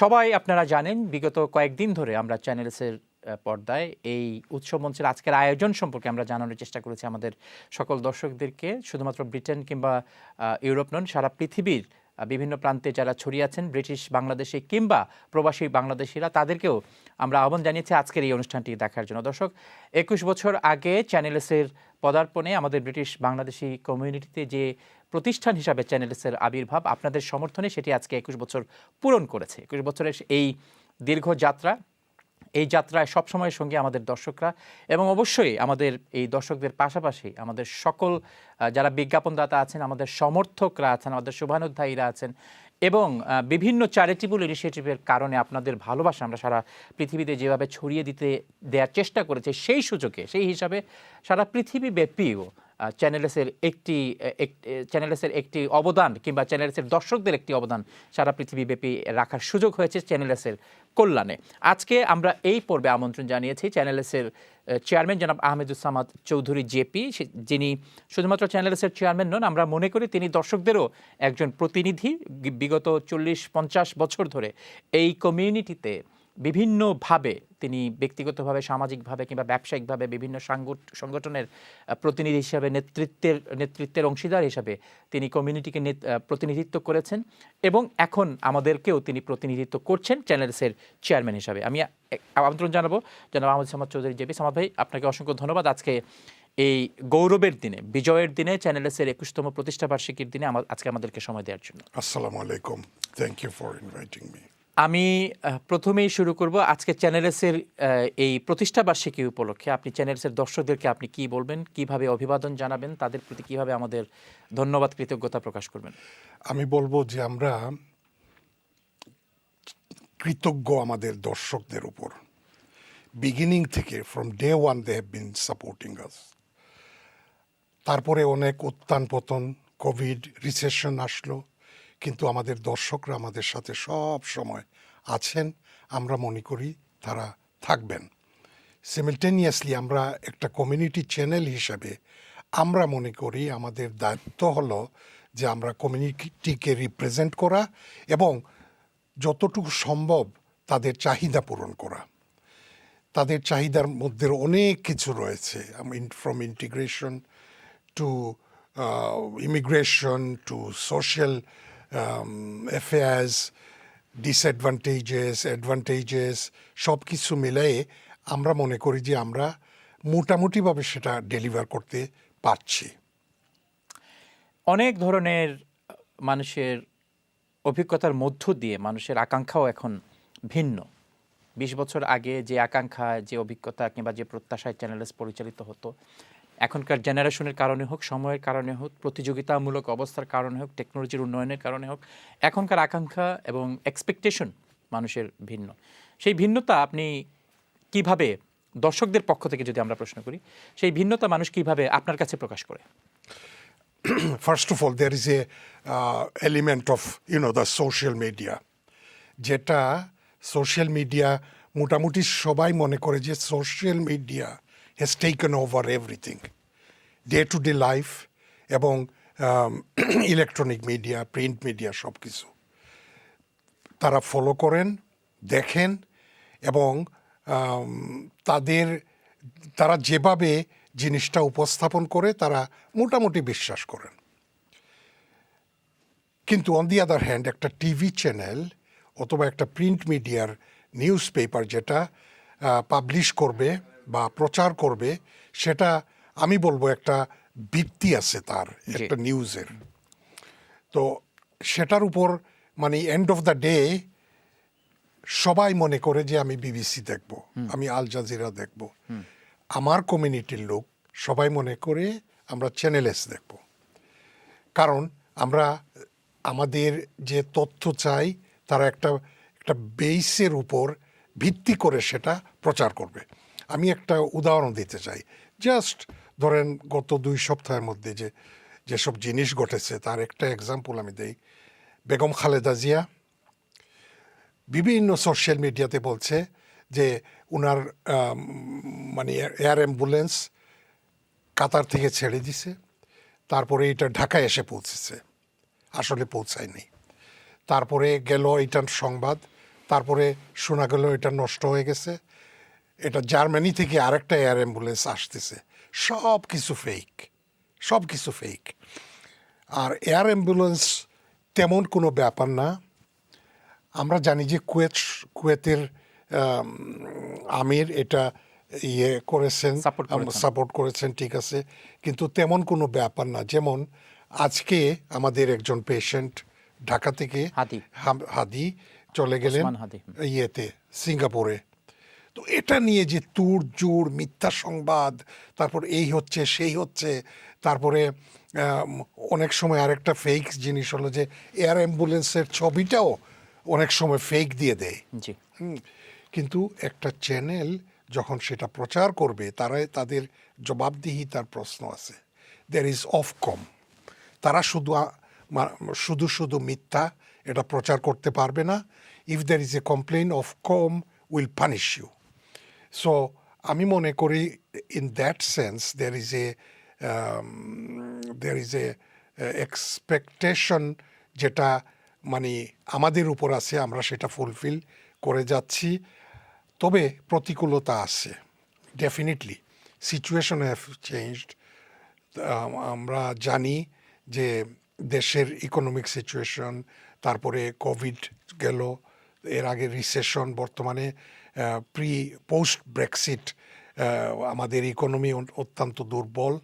সবাই আপনারা জানেন বিগত কয়েকদিন ধরে আমরা চ্যানেলসের পর্দায় এই উৎসব মঞ্চের আজকের আয়োজন সম্পর্কে আমরা জানানোর চেষ্টা করেছি আমাদের সকল দর্শকদেরকে। শুধুমাত্র ব্রিটেন কিংবা ইউরোপ নন, সারা পৃথিবীর বিভিন্ন প্রান্তে যারা ছড়িয়ে আছেন ব্রিটিশ বাংলাদেশি কিংবা প্রবাসী বাংলাদেশিরা, তাদেরকেও আমরা আহ্বান জানিয়েছি আজকের এই অনুষ্ঠানটি দেখার জন্য। দর্শক, 21 বছর আগে চ্যানেলসের পদার্পণে আমাদের ব্রিটিশ বাংলাদেশি কমিউনিটিতে যে প্রতিষ্ঠান হিসাবে চ্যানেলসের আবির্ভাব, আপনাদের সমর্থনে সেটি আজকে 21 বছর পূরণ করেছে। 21 বছরের এই দীর্ঘ যাত্রা, এই যাত্রায় সবসময়ের সঙ্গে আমাদের দর্শকরা এবং অবশ্যই আমাদের এই দর্শকদের পাশাপাশি আমাদের সকল যারা বিজ্ঞাপনদাতা আছেন, আমাদের সমর্থকরা আছেন, আমাদের শুভানুধ্যায়ীরা আছেন এবং বিভিন্ন চ্যারিটেবল ইনিশিয়েটিভের কারণে আপনাদের ভালোবাসা আমরা সারা পৃথিবীতে যেভাবে ছড়িয়ে দেওয়ার চেষ্টা করেছে, সেই সুযোগে সেই হিসাবে সারা পৃথিবীব্যাপীও চ্যানেলসের একটি অবদান কিংবা চ্যানেলসের দর্শকদের একটি অবদান সারা পৃথিবীব্যাপী রাখার সুযোগ হয়েছে চ্যানেলসের কল্যাণে। আজকে আমরা এই পর্বে আমন্ত্রণ জানিয়েছি চ্যানেলসের চেয়ারম্যান জনাব আহমেদুজ্জামান চৌধুরী জেপি, যিনি শুধুমাত্র চ্যানেলসের চেয়ারম্যান নন, আমরা মনে করি তিনি দর্শকদেরও একজন প্রতিনিধি। বিগত 40-50 বছর ধরে এই কমিউনিটিতে বিভিন্নভাবে তিনি ব্যক্তিগতভাবে, সামাজিকভাবে কিংবা ব্যবসায়িকভাবে বিভিন্ন সংগঠনের প্রতিনিধি হিসাবে, নেতৃত্বের অংশীদার হিসাবে তিনি কমিউনিটিকে প্রতিনিধিত্ব করেছেন এবং এখন আমাদেরকেও তিনি প্রতিনিধিত্ব করছেন চ্যানেলসের চেয়ারম্যান হিসাবে। আমি আমন্ত্রণ জানাবো জনাব আহমেদুজ্জামান চৌধুরী জেপি। সামাদ ভাই, আপনাকে অসংখ্য ধন্যবাদ। আজকে এই গৌরবের দিনে, বিজয়ের দিনে, চ্যানেলসের 21তম প্রতিষ্ঠাবার্ষিকীর দিনে আজকে আমাদেরকে সময় দেওয়ার জন্য। আসসালামু আলাইকুম, thank you for inviting me. আমি প্রথমেই শুরু করব আজকে চ্যানেলসের এই প্রতিষ্ঠাবার্ষিকী উপলক্ষে আপনি চ্যানেলসের দর্শকদেরকে আপনি কি বলবেন, কিভাবে অভিবাদন জানাবেন, তাদের প্রতি কিভাবে আমাদের ধন্যবাদ কৃতজ্ঞতা প্রকাশ করবেন? আমি বলবো যে আমরা কৃতজ্ঞ আমাদের দর্শকদের উপর। বিগিনিং থেকে from day one they have been supporting us. তারপরে অনেক উত্থান পতন, কোভিড, রিসেশন আসলো, কিন্তু আমাদের দর্শকরা আমাদের সাথে সব সময় আছেন। আমরা মনে করি তারা থাকবেন। সিমিলটেনিয়াসলি আমরা একটা কমিউনিটি চ্যানেল হিসেবে আমরা মনে করি আমাদের দায়িত্ব হলো যে আমরা কমিউনিটিকে রিপ্রেজেন্ট করা এবং যতটুকু সম্ভব তাদের চাহিদা পূরণ করা। তাদের চাহিদার মধ্যে অনেক কিছু রয়েছে, from integration to immigration to social affairs, disadvantages, advantages, সব কিছু মিলিয়ে আমরা মনে করি যে আমরা মোটামুটিভাবে সেটা ডেলিভার করতে পারছি। অনেক ধরনের মানুষের অভিজ্ঞতার মধ্য দিয়ে মানুষের আকাঙ্ক্ষাও এখন ভিন্ন। 20 বছর আগে যে আকাঙ্ক্ষা, যে অভিজ্ঞতা কিংবা যে প্রত্যাশায় চ্যানেলস পরিচালিত হতো, এখনকার জেনারেশনের কারণে হোক, সময়ের কারণে হোক, প্রতিযোগিতামূলক অবস্থার কারণে হোক, টেকনোলজির উন্নয়নের কারণে হোক, এখনকার আকাঙ্ক্ষা এবং এক্সপেকটেশন মানুষের ভিন্ন। সেই ভিন্নতা আপনি কিভাবে, দর্শকদের পক্ষ থেকে যদি আমরা প্রশ্ন করি, সেই ভিন্নতা মানুষ কিভাবে আপনার কাছে প্রকাশ করে? First of all, there is a element of, the social media. যেটা সোশ্যাল মিডিয়া মোটামুটি সবাই মনে করে যে social media has taken over everything. Day to day life এবং ইলেকট্রনিক মিডিয়া, প্রিন্ট মিডিয়া সব কিছু তারা ফলো করেন, দেখেন এবং তারা যেভাবে জিনিসটা উপস্থাপন করে তারা মোটামুটি বিশ্বাস করেন। কিন্তু অন দি আদার হ্যান্ড একটা টিভি চ্যানেল অথবা একটা প্রিন্ট মিডিয়ার নিউজ পেপার যেটা পাবলিশ করবে বা প্রচার করবে, সেটা আমি বলবো একটা ভিত্তি আছে তার, একটা নিউজের। তো সেটার উপর মানে এন্ড অফ দ্য ডে সবাই মনে করে যে আমি বিবিসি দেখব, আমি আল জাজিরা দেখব। আমার কমিউনিটির লোক সবাই মনে করে আমরা চ্যানেলস দেখব, কারণ আমরা আমাদের যে তথ্য চাই তারা একটা বেসের উপর ভিত্তি করে সেটা প্রচার করবে। আমি একটা উদাহরণ দিতে চাই। জাস্ট ধরেন গত 2 সপ্তাহের মধ্যে যেসব জিনিস ঘটেছে তার একটা এক্সাম্পল আমি দেই। বেগম খালেদা জিয়া বিভিন্ন সোশ্যাল মিডিয়াতে বলছে যে উনার মানে এয়ার অ্যাম্বুলেন্স কাতার থেকে ছেড়ে দিছে, তারপরে এটা ঢাকায় এসে পৌঁছেছে, আসলে পৌঁছায়নি। তারপরে গেল এটার সংবাদ তারপরে শোনা গেল এটা নষ্ট হয়ে গেছে, এটা জার্মানি থেকে আরেকটা এয়ার অ্যাম্বুলেন্স আসতেছে। সব কিছু ফেক, সব কিছু ফেক। আর এয়ার অ্যাম্বুলেন্স তেমন কোনো ব্যাপার না। আমরা জানি যে কুয়েতের আমির এটা ইয়ে করেছেন, সাপোর্ট করেছেন, ঠিক আছে, কিন্তু তেমন কোনো ব্যাপার না। যেমন আজকে আমাদের একজন পেশেন্ট ঢাকা থেকে হাদি চলে গেলেন ইয়েতে সিঙ্গাপুরে। তো এটা নিয়ে যে তুড় জুড় মিথ্যা সংবাদ, তারপর এই হচ্ছে সেই হচ্ছে, তারপরে অনেক সময় আরেকটা ফেক জিনিস হলো যে এয়ার অ্যাম্বুলেন্সের ছবিটাও অনেক সময় ফেক দিয়ে দেয়। কিন্তু একটা চ্যানেল যখন সেটা প্রচার করবে, তাদের জবাবদিহিতার প্রশ্ন আছে। There is Ofcom. তারা শুধু মিথ্যা এটা প্রচার করতে পারবে না। If there is a complain, Ofcom will punish you. So আমি মনে করি in that sense there is a expectation যেটা মানে আমাদের উপর আছে, আমরা সেটা ফুলফিল করে যাচ্ছি। তবে প্রতিকূলতা আছে, ডেফিনেটলি সিচুয়েশন হ্যাভ চেঞ্জড। আমরা জানি যে দেশের ইকোনমিক সিচুয়েশন, তারপরে কোভিড গেল, এর আগে রিসেশন, বর্তমানে পোস্ট ব্রেক্সিট আমাদের ইকোনমি অত্যন্ত দুর্বল।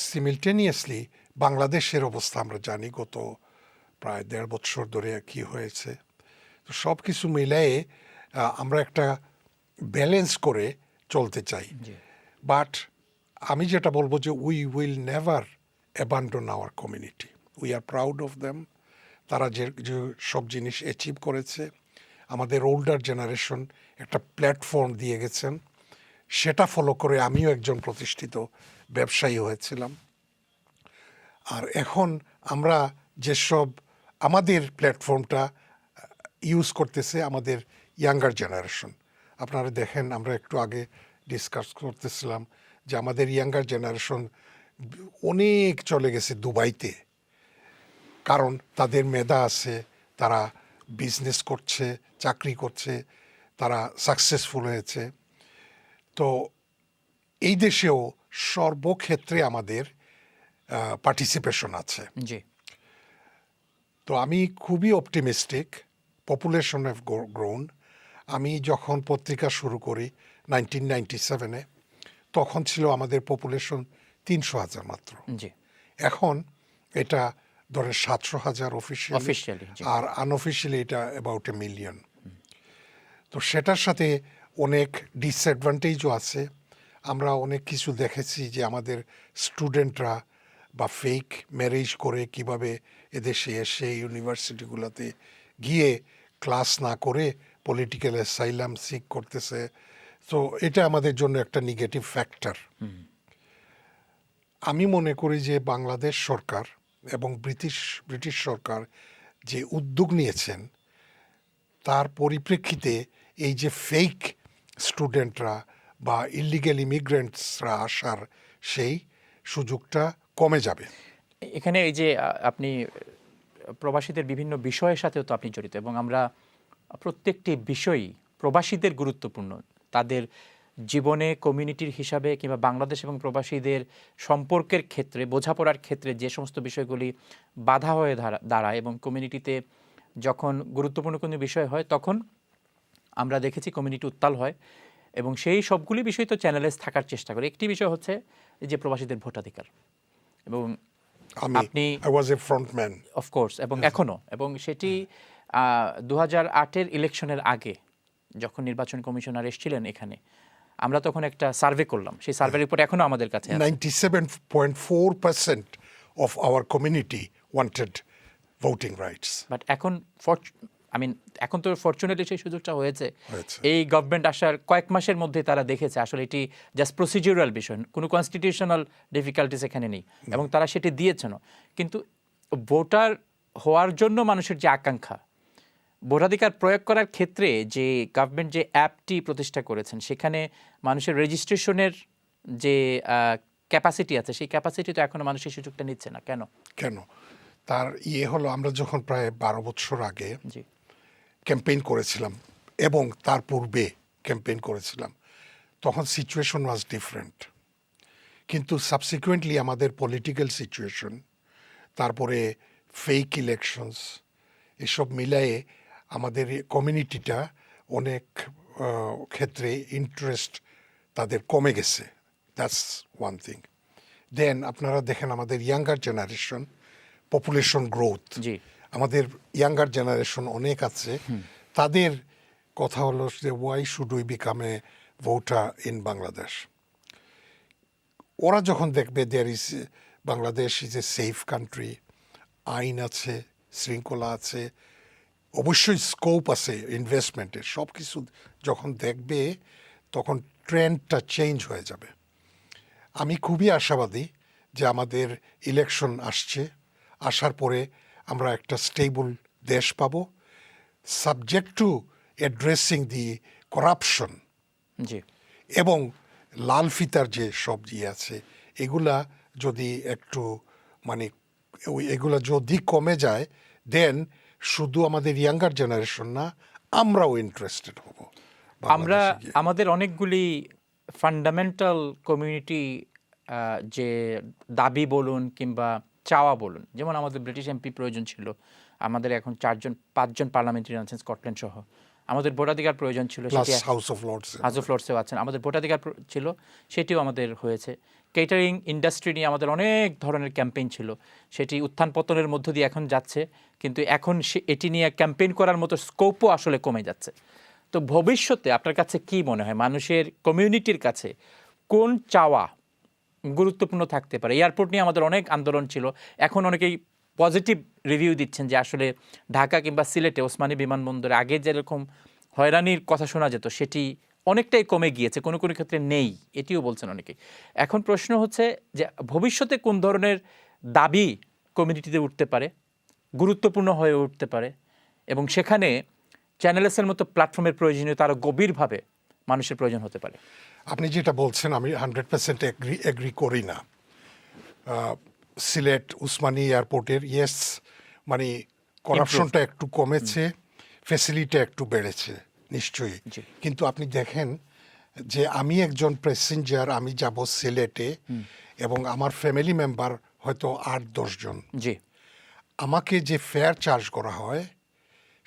সিমিলটেনিয়াসলি বাংলাদেশের অবস্থা আমরা জানি গত প্রায় 1.5 বছর ধরে কি হয়েছে। তো সব কিছু মিলিয়ে আমরা একটা ব্যালেন্স করে চলতে চাই। বাট আমি যেটা বলবো যে we will never abandon our community. We are proud of them. তারা যে সব জিনিস অ্যাচিভ করেছে, আমাদের ওল্ডার জেনারেশন একটা প্ল্যাটফর্ম দিয়ে গেছেন, সেটা ফলো করে আমিও একজন প্রতিষ্ঠিত ব্যবসায়ী হয়েছিলাম। আর এখন আমরা যেসব আমাদের প্ল্যাটফর্মটা ইউজ করতেছে আমাদের ইয়াঙ্গার জেনারেশন। আপনারা দেখেন, আমরা একটু আগে ডিসকাস করতেছিলাম যে আমাদের ইয়াঙ্গার জেনারেশন অনেক চলে গেছে দুবাইতে, কারণ তাদের মেধা আছে, তারা বিজনেস করছে, চাকরি করছে, তারা সাকসেসফুল হয়েছে। তো এই দেশেও সর্বক্ষেত্রে আমাদের পার্টিসিপেশন আছে। তো আমি খুবই অপটিমিস্টিক। Population have grown. আমি যখন পত্রিকা শুরু করি 1997-এ, তখন ছিল আমাদের পপুলেশন 300,000 মাত্র। এখন এটা ধরেন 700,000 অফিসিয়ালি, আর আনঅফিসিয়ালি এটা অ্যাবাউট 1 মিলিয়ন। তো সেটার সাথে অনেক ডিসঅ্যাডভান্টেজও আছে। আমরা অনেক কিছু দেখেছি যে আমাদের স্টুডেন্টরা বা ফেক ম্যারেজ করে কিভাবে এদেশে এসে ইউনিভার্সিটিগুলোতে গিয়ে ক্লাস না করে পলিটিক্যাল অ্যাসাইলাম সিক করতেছে। তো এটা আমাদের জন্য একটা নেগেটিভ ফ্যাক্টর। আমি মনে করি যে বাংলাদেশ সরকার এবং ব্রিটিশ সরকার যে উদ্যোগ নিয়েছেন, তার পরিপ্রেক্ষিতে এই যে ফেক স্টুডেন্টরা বা ইলিগ্যাল ইমিগ্রেন্টসরা আসার সেই সুযোগটা কমে যাবে। এখানে এই যে আপনি প্রবাসীদের বিভিন্ন বিষয়ের সাথেও তো আপনি জড়িত, এবং আমরা প্রত্যেকটি বিষয়ই প্রবাসীদের গুরুত্বপূর্ণ। তাদের জীবনে কমিউনিটির হিসাবে কিংবা বাংলাদেশ এবং প্রবাসীদের সম্পর্কের ক্ষেত্রে, বোঝাপড়ার ক্ষেত্রে যে সমস্ত বিষয়গুলি বাধা হয়ে দাঁড়ায় এবং কমিউনিটিতে যখন গুরুত্বপূর্ণ কোনো বিষয় হয়, তখন আমরা দেখেছি কমিউনিটি উত্তাল হয়, এবং সেই সবগুলি বিষয় তো চ্যানেলেস থাকার চেষ্টা করে। একটি বিষয় হচ্ছে যে প্রবাসীদের ভোটাধিকার, এবং আপনি ফ্রন্টম্যান অফকোর্স, এবং এখনও, এবং সেটি 2008-এর ইলেকশনের আগে যখন নির্বাচন কমিশনার এসেছিলেন এখানে, আমরা তখন একটা সার্ভে করলাম। সেই সার্ভের রিপোর্ট এখনো আমাদের কাছে আছে। 97.4% of our community wanted voting rights. But এখন এখন তো ফরচুনেটলি সেই সুযোগটা হয়েছে। এই গভর্নমেন্ট আসার কয়েক মাসের মধ্যে তারা দেখেছে আসলে এটি জাস্ট প্রসিডিউরাল বিষয়, কোনো কনস্টিটিউশনাল ডিফিকাল্টিস এখানে নেই, এবং তারা সেটি দিয়েছেন। কিন্তু ভোটার হওয়ার জন্য মানুষের যে আকাঙ্ক্ষা, ভোটাধিকার প্রয়োগ করার ক্ষেত্রে যে গভর্নমেন্ট যে অ্যাপটি প্রতিষ্ঠা করেছেন, সেখানে মানুষের রেজিস্ট্রেশনের যে ক্যাপাসিটি আছে, সেই ক্যাপাসিটি তো এখনো মানুষ এই সুযোগটা নিচ্ছে না। কেন? তার হলো, আমরা যখন প্রায় 12 বছর আগে ক্যাম্পেইন করেছিলাম এবং তার পূর্বে ক্যাম্পেইন করেছিলাম, তখন সিচুয়েশন ওয়াজ ডিফারেন্ট। কিন্তু সাবসিকুয়েন্টলি আমাদের পলিটিক্যাল সিচুয়েশন, তারপরে ফেক ইলেকশনস, এসব মিলায়ে আমাদের কমিউনিটিটা অনেক ক্ষেত্রে ইন্টারেস্ট তাদের কমে গেছে। That's one thing. দেন আপনারা দেখেন আমাদের ইয়াঙ্গার জেনারেশন, পপুলেশন গ্রোথ, জি আমাদের ইয়াঙ্গার জেনারেশন অনেক আছে, তাদের কথা হলো যে why should we become a voter in Bangladesh. ওরা যখন দেখবে Bangladesh is a safe country, আইন আছে, শৃঙ্খলা আছে, অবশ্যই স্কোপ আছে ইনভেস্টমেন্টের, সব কিছু যখন দেখবে তখন ট্রেন্ডটা চেঞ্জ হয়ে যাবে। আমি খুবই আশাবাদী যে আমাদের ইলেকশন আসছে, আসার পরে আমরা একটা স্টেবল দেশ পাব, subject to addressing the corruption জি এবং লাল ফিতার যে সব আছে এগুলা যদি একটু মানে এগুলা যদি কমে যায়, দেন শুধু আমাদের ইয়াঙ্গার জেনারেশন না, আমরাও ইন্টারেস্টেড হব। আমরা আমাদের অনেকগুলি ফান্ডামেন্টাল কমিউনিটি যে দাবি বলুন কিংবা চাওয়া বলুন, যেমন আমাদের ব্রিটিশ এমপি প্রয়োজন ছিল, আমাদের এখন 5জন পার্লামেন্টারিয়ান আছেন স্কটল্যান্ড সহ, আমাদের ভোটাধিকার প্রয়োজন ছিল, হাউস অফ লর্ডসেও আছেন, আমাদের ভোটাধিকার ছিল, সেটিও আমাদের হয়েছে। কেটারিং ইন্ডাস্ট্রি নিয়ে আমাদের অনেক ধরনের ক্যাম্পেইন ছিল, সেটি উত্থান পতনের মধ্য দিয়ে এখন যাচ্ছে, কিন্তু এখন এটি নিয়ে ক্যাম্পেইন করার মতো স্কোপও আসলে কমে যাচ্ছে। তো ভবিষ্যতে আপনার কাছে কি মনে হয় মানুষের কমিউনিটির কাছে কোন চাওয়া গুরুত্বপূর্ণ থাকতে পারে? এয়ারপোর্ট নিয়ে আমাদের অনেক আন্দোলন ছিল, এখন অনেকেই পজিটিভ রিভিউ দিচ্ছেন যে আসলে ঢাকা কিংবা সিলেটে ওসমানী বিমানবন্দরে আগে যেরকম হয়রানির কথা শোনা যেত সেটি অনেকটাই কমে গিয়েছে, কোনো কোনো ক্ষেত্রে নেই, এটিও বলছেন অনেকেই। এখন প্রশ্ন হচ্ছে যে ভবিষ্যতে কোন ধরনের দাবি কমিউনিটিতে উঠতে পারে, গুরুত্বপূর্ণ হয়ে উঠতে পারে, এবং সেখানে চ্যানেলসের মতো প্ল্যাটফর্মের প্রয়োজনীয়তা আরও গভীরভাবে মানুষের প্রয়োজন হতে পারে। আপনি যেটা বলছেন আমি 100% এগ্রি করি না। সিলেট উসমানী এয়ারপোর্টের ইয়েস মানে করাপশনটা একটু কমেছে, ফ্যাসিলিটি একটু বেড়েছে নিশ্চয়ই, কিন্তু আপনি দেখেন যে আমি একজন প্যাসেঞ্জার, আমি যাব সিলেটে এবং আমার ফ্যামিলি মেম্বার হয়তো 8-10 জন, জি আমাকে যে ফেয়ার চার্জ করা হয়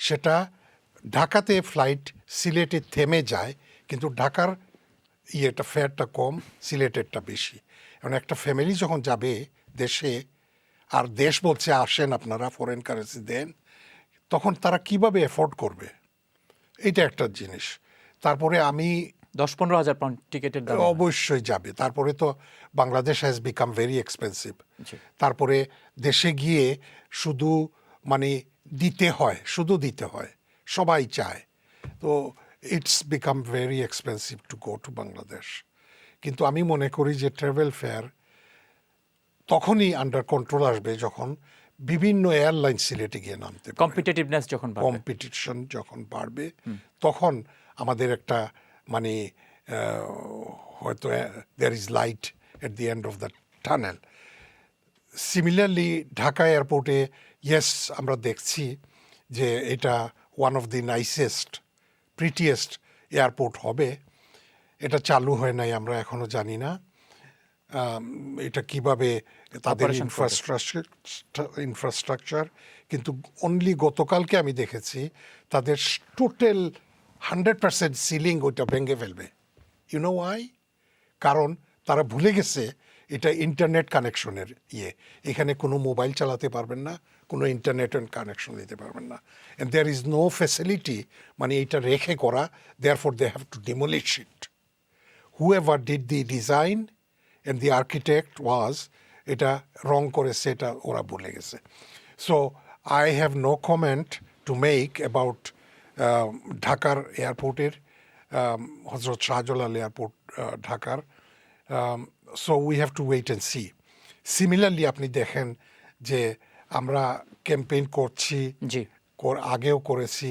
সেটা ঢাকাতে ফ্লাইট সিলেটে থেমে যায়, কিন্তু ঢাকার ফেয়ারটা কম, সিলেটেরটা বেশি। এখন একটা ফ্যামিলি যখন যাবে দেশে, আর দেশ বলছে আসেন আপনারা ফরেন কারেন্সি দেন, তখন তারা কিভাবে এফোর্ড করবে? এটা একটা জিনিস। তারপরে আমি 10-15 হাজার পাউন্ড টিকেটের দাম অবশ্যই যাবে। তারপরে তো Bangladesh has become very expensive. তারপরে দেশে গিয়ে শুধু মানে দিতে হয়, শুধু দিতে হয়, সবাই চায়, তো it's become very expensive to go to Bangladesh. কিন্তু আমি মনে করি যে ট্রাভেল ফেয়ার তখনই আন্ডার কন্ট্রোল আসবে যখন বিভিন্ন এয়ারলাইন সিলেটে গিয়ে নামতে পারে, কম্পিটিটিভনেস যখন বাড়বে, কম্পিটিশন যখন বাড়বে, তখন আমাদের একটা মানে হয়তো there is light at the end of the tunnel. Similarly Dhaka এয়ারপোর্টে ইয়েস আমরা দেখছি যে এটা one of the nicest prettiest airport হবে, এটা চালু হয় নাই, আমরা এখনো জানি না এটা কিভাবে তাদের ইনফ্রাস্ট্রাকচার, কিন্তু অনলি গতকালকে আমি দেখেছি তাদের টোটাল 100% সিলিং ওইটা ভেঙে ফেলবে। You know why? কারণ তারা ভুলে গেছে এটা ইন্টারনেট কানেকশনের এখানে কোনো মোবাইল চালাতে পারবেন না, কোনো ইন্টারনেটের কানেকশন দিতে পারবেন না, and there is no facility মানে এটা রেখে করা, therefore they have to demolish it. However did the design and the architect was এটা রং করেছে, এটা ওরা ভুলে গেছে। So I have no comment to make about ঢাকার এয়ারপোর্টের, হজরত শাহজালাল এয়ারপোর্ট ঢাকার। So we have to wait and see. Similarly আপনি দেখেন যে আমরা ক্যাম্পেইন করছি, আগেও করেছি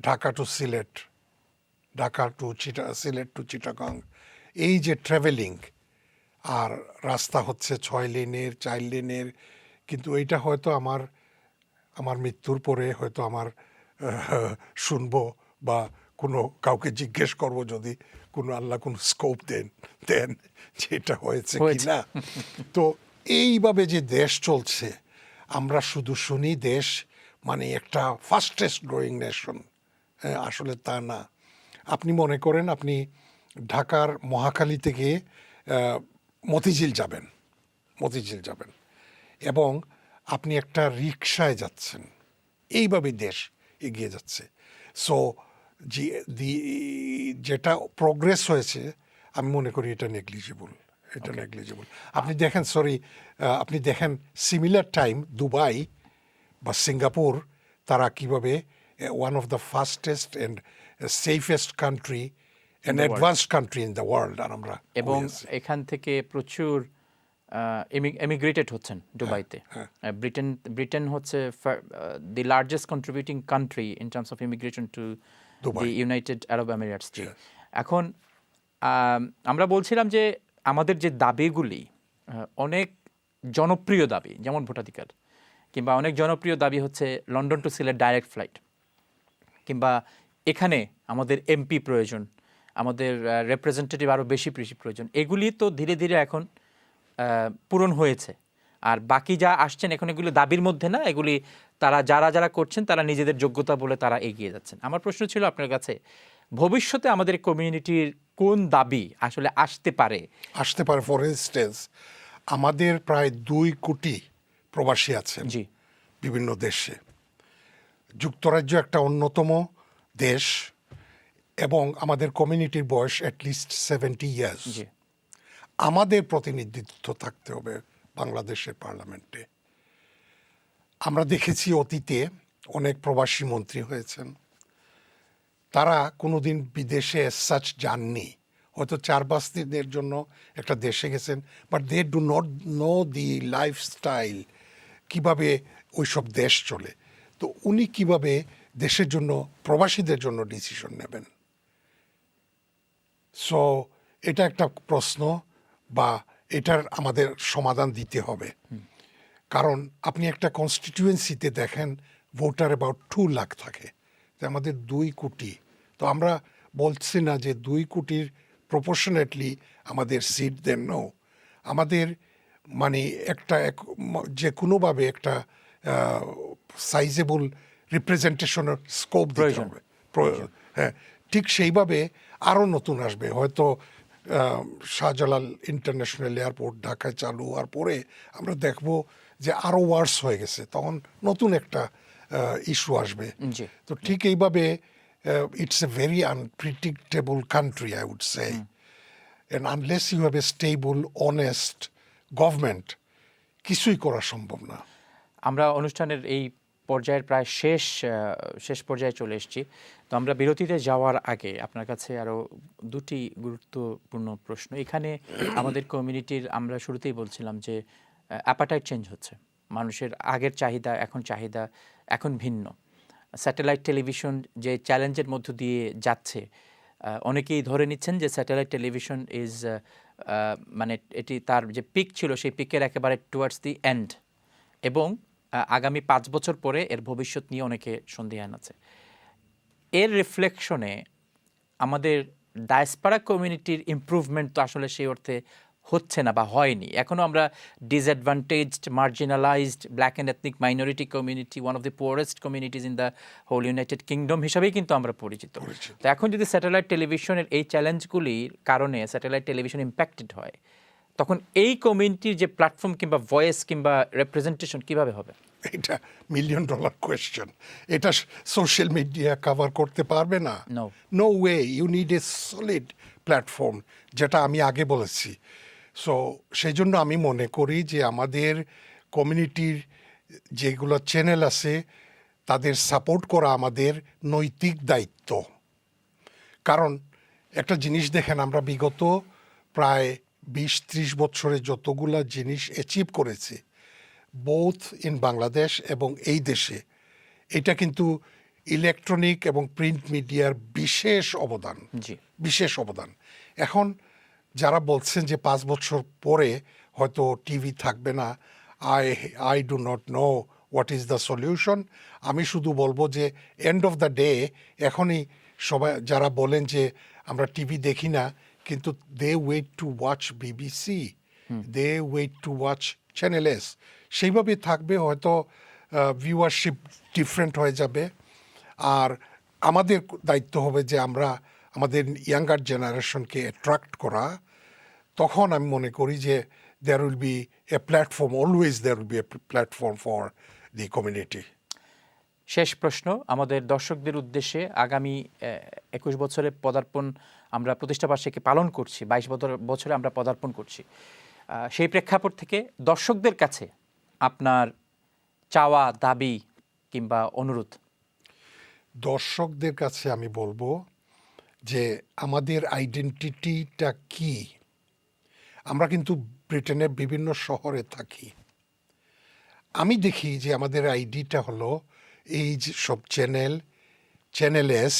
Dhaka to Sylhet, Dhaka to Sylhet to Chittagong, এই যে ট্রাভেলিং, আর রাস্তা হচ্ছে 6 লেনের 4 লেনের, কিন্তু এইটা হয়তো আমার মৃত্যুর পরে হয়তো আমার শুনবো বা কোনো কাউকে জিজ্ঞেস করব যদি কোনো আল্লাহ কোনো স্কোপ দেন যেটা হয়েছে কি না। তো এইভাবে যে দেশ চলছে, আমরা শুধু শুনি দেশ মানে একটা ফাস্টেস্ট গ্রোয়িং নেশন, আসলে তা না। আপনি মনে করেন আপনি ঢাকার মহাখালী থেকে মতিঝিল যাবেন এবং আপনি একটা রিকশায় যাচ্ছেন, এইভাবে দেশ এগিয়ে যাচ্ছে। সো যেটা প্রোগ্রেস হয়েছে আমি মনে করি এটা নেগলিজেবল। আপনি দেখেন সিমিলার টাইম দুবাই বা সিঙ্গাপুর, তারা কিভাবে one of the fastest and safest country and advanced country in the world, আর আমরা এবং এখান থেকে প্রচুর এমিগ্রেটেড হচ্ছেন দুবাইতে। ব্রিটেন হচ্ছে the largest contributing country in terms of immigration to the United Arab Emirates. এখন আমরা বলছিলাম যে আমাদের যে দাবিগুলি অনেক জনপ্রিয় দাবি, যেমন ভোটাধিকার, কিংবা অনেক জনপ্রিয় দাবি হচ্ছে London two Sylhet direct flight, কিংবা এখানে আমাদের এমপি প্রয়োজন, আমাদের রেপ্রেজেন্টেটিভ আরও বেশি প্রয়োজন, এগুলি তো ধীরে ধীরে এখন পূরণ হয়েছে। আর বাকি যা আসছেন এখন এগুলি দাবির মধ্যে না, এগুলি তারা যারা করছেন তারা নিজেদের যোগ্যতা বলে তারা এগিয়ে যাচ্ছেন। আমার প্রশ্ন ছিল আপনার কাছে, ভবিষ্যতে আমাদের কমিউনিটির কোন দাবি আসলে আসতে পারে? ফর ইনস্টেন্স, আমাদের প্রায় 2 কোটি প্রবাসী আছেন বিভিন্ন দেশে। যুক্তরাজ্য একটা অন্যতম দেশ এবং আমাদের কমিউনিটির বয়স অ্যাটলিস্ট 70 ইয়ার্স। আমাদের প্রতিনিধিত্ব থাকতে হবে বাংলাদেশের পার্লামেন্টে। আমরা দেখেছি অতীতে অনেক প্রবাসী মন্ত্রী হয়েছেন, তারা কোনোদিন বিদেশে সাচ যাননি, হয়তো 4-5 দিনের জন্য একটা দেশে গেছেন, but they do not know the lifestyle, কীভাবে ওইসব দেশ চলে। তো উনি কিভাবে দেশের জন্য, প্রবাসীদের জন্য ডিসিশন নেবেন? সো এটা একটা প্রশ্ন, বা এটার আমাদের সমাধান দিতে হবে। কারণ আপনি একটা কনস্টিটিউয়েন্সিতে দেখেন ভোটার অ্যাবাউট 2 লাখ থাকে, আমাদের 2 কোটি। তো আমরা বলছি না যে 2 কোটির প্রপোর্শনেটলি আমাদের সিট দেন, নো। আমাদের মানে যে কোনোভাবে একটা সাইজেবল রিপ্রেজেন্টেশনের স্কোপ দিতে হবে। হ্যাঁ, ঠিক সেইভাবে আরও নতুন আসবে। হয়তো শাহজালাল ইন্টারন্যাশনাল এয়ারপোর্ট ঢাকায় চালু হওয়ার পরে আমরা দেখব যে আরও ওয়ার্স হয়ে গেছে, তখন নতুন একটা ইস্যু আসবে। তো ঠিক এইভাবে it's a very unpredictable country, I would say. And unless you have a stable, honest government, কিছুই করা সম্ভব না। আমরা অনুষ্ঠানের এই পর্যায়ের প্রায় শেষ পর্যায়ে চলে এসেছি। তো আমরা বিরতিতে যাওয়ার আগে আপনার কাছে আরও 2টি গুরুত্বপূর্ণ প্রশ্ন। এখানে আমাদের কমিউনিটির, আমরা শুরুতেই বলছিলাম যে অ্যাপাটাইট চেঞ্জ হচ্ছে, মানুষের আগের চাহিদা এখন ভিন্ন। স্যাটেলাইট টেলিভিশন যে চ্যালেঞ্জের মধ্য দিয়ে যাচ্ছে, অনেকেই ধরে নিচ্ছেন যে স্যাটেলাইট টেলিভিশন মানে এটি তার যে পিক ছিল সেই পিকের একেবারে টুয়ার্ডস দি এন্ড, এবং আগামী 5 বছর পরে এর ভবিষ্যৎ নিয়ে অনেকে সন্দিহান আছে। এর রিফ্লেকশনে আমাদের ডায়াসপোরা কমিউনিটির ইমপ্রুভমেন্ট তো আসলে সেই অর্থে হচ্ছে না বা হয়নি। এখনও আমরা disadvantaged, marginalised, black and ethnic minority community, one of the poorest communities in the whole United Kingdom হিসাবেই কিন্তু আমরা পরিচিত। তো এখন যদি স্যাটেলাইট টেলিভিশনের এই চ্যালেঞ্জগুলির কারণে স্যাটেলাইট টেলিভিশন ইম্প্যাক্টেড হয়, তখন এই কমিউনিটির যে প্ল্যাটফর্ম কিংবা ভয়েস কিংবা রিপ্রেজেন্টেশন কিভাবে হবে? এটা $1 মিলিয়ন কোয়েশ্চেন। এটা সোশ্যাল মিডিয়া কভার করতে পারবে না, no way. You need a solid platform, যেটা আমি আগে বলেছি। সো সেই জন্য আমি মনে করি যে আমাদের কমিউনিটির যেগুলো চ্যানেল আছে তাদের সাপোর্ট করা আমাদের নৈতিক দায়িত্ব। কারণ একটা জিনিস দেখেন, আমরা বিগত প্রায় 20-30 বছরে যতগুলা জিনিস অ্যাচিভ করেছি বোথ ইন বাংলাদেশ এবং এই দেশে, এটা কিন্তু ইলেকট্রনিক এবং প্রিন্ট মিডিয়ার বিশেষ অবদান। এখন যারা বলছেন যে 5 বছর পরে হয়তো টিভি থাকবে না, I do not know what is the solution. আমি শুধু বলবো যে এন্ড অফ দ্য ডে এখনই সবাই যারা বলেন যে আমরা টিভি দেখি না, কিন্তু they wait to watch BBC, they wait to watch Channel S. সেইভাবে থাকবে, হয়তো ভিউয়ারশিপ ডিফারেন্ট হয়ে যাবে। আর আমাদের দায়িত্ব হবে যে আমরা আমাদের ইয়াঙ্গার জেনারেশনকে অ্যাট্রাক্ট করা। তখন আমি মনে করি যে there will be a platform, always there will be a platform for the community. শেষ প্রশ্ন আমাদের দর্শকদের উদ্দেশ্যে, আগামী 21 বছরের পদার্পণ আমরা প্রতিষ্ঠাবার্ষিকী পালন করছি, 22 বছরে আমরা পদার্পণ করছি। সেই প্রেক্ষাপট থেকে দর্শকদের কাছে আপনার চাওয়া, দাবি কিংবা অনুরোধ। দর্শকদের কাছে আমি বলবো যে আমাদের আইডেন্টিটিটা কি। আমরা কিন্তু ব্রিটেনের বিভিন্ন শহরে থাকি। আমি দেখি যে আমাদের আইডিটা হলো এই যে সব চ্যানেল এস,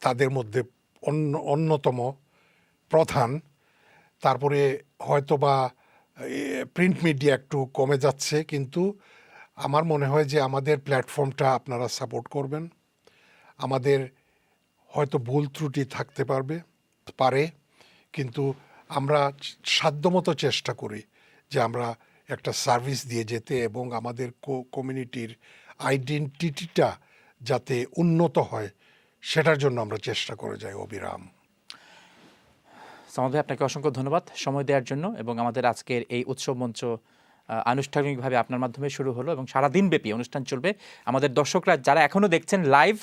তাদের মধ্যে অন্যতম প্রধান। তারপরে হয়তোবা প্রিন্ট মিডিয়া একটু কমে যাচ্ছে, কিন্তু আমার মনে হয় যে আমাদের প্ল্যাটফর্মটা আপনারা সাপোর্ট করবেন। আমাদের হয়তো ভুল ত্রুটি থাকতে পারে, কিন্তু আমরা সাধ্যমতো চেষ্টা করি যে আমরা একটা সার্ভিস দিয়ে যেতে এবং আমাদের কমিউনিটির আইডেন্টিটিটা যাতে উন্নত হয় সেটার জন্য আমরা চেষ্টা করে যাই অবিরাম। সামাদ ভাই, আপনাকে অসংখ্য ধন্যবাদ সময় দেওয়ার জন্য। এবং আমাদের আজকের এই উৎসব মঞ্চ আনুষ্ঠানিকভাবে আপনার মাধ্যমে শুরু হলো এবং সারাদিন ব্যাপী অনুষ্ঠান চলবে। আমাদের দর্শকরা যারা এখনো দেখছেন লাইভ,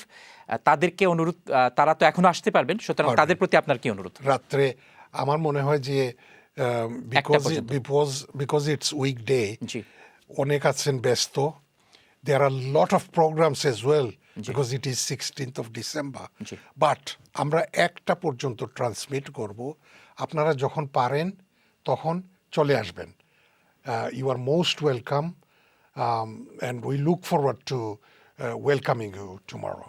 তাদেরকে অনুরোধ, তারা তো এখনো আসতে পারবেন, সুতরাং তাদের প্রতি আপনার কি অনুরোধ? রাত্রে আমার মনে হয় যে বিকজ ইটস উইকডে, অনেক আছেন ব্যস্ত। There are a lot of programs as well because it is 16th of December. But আমরা 1টা পর্যন্ত ট্রান্সমিট করব। আপনারা যখন পারেন তখন চলে আসবেন। You are most welcome and we look forward to welcoming you tomorrow.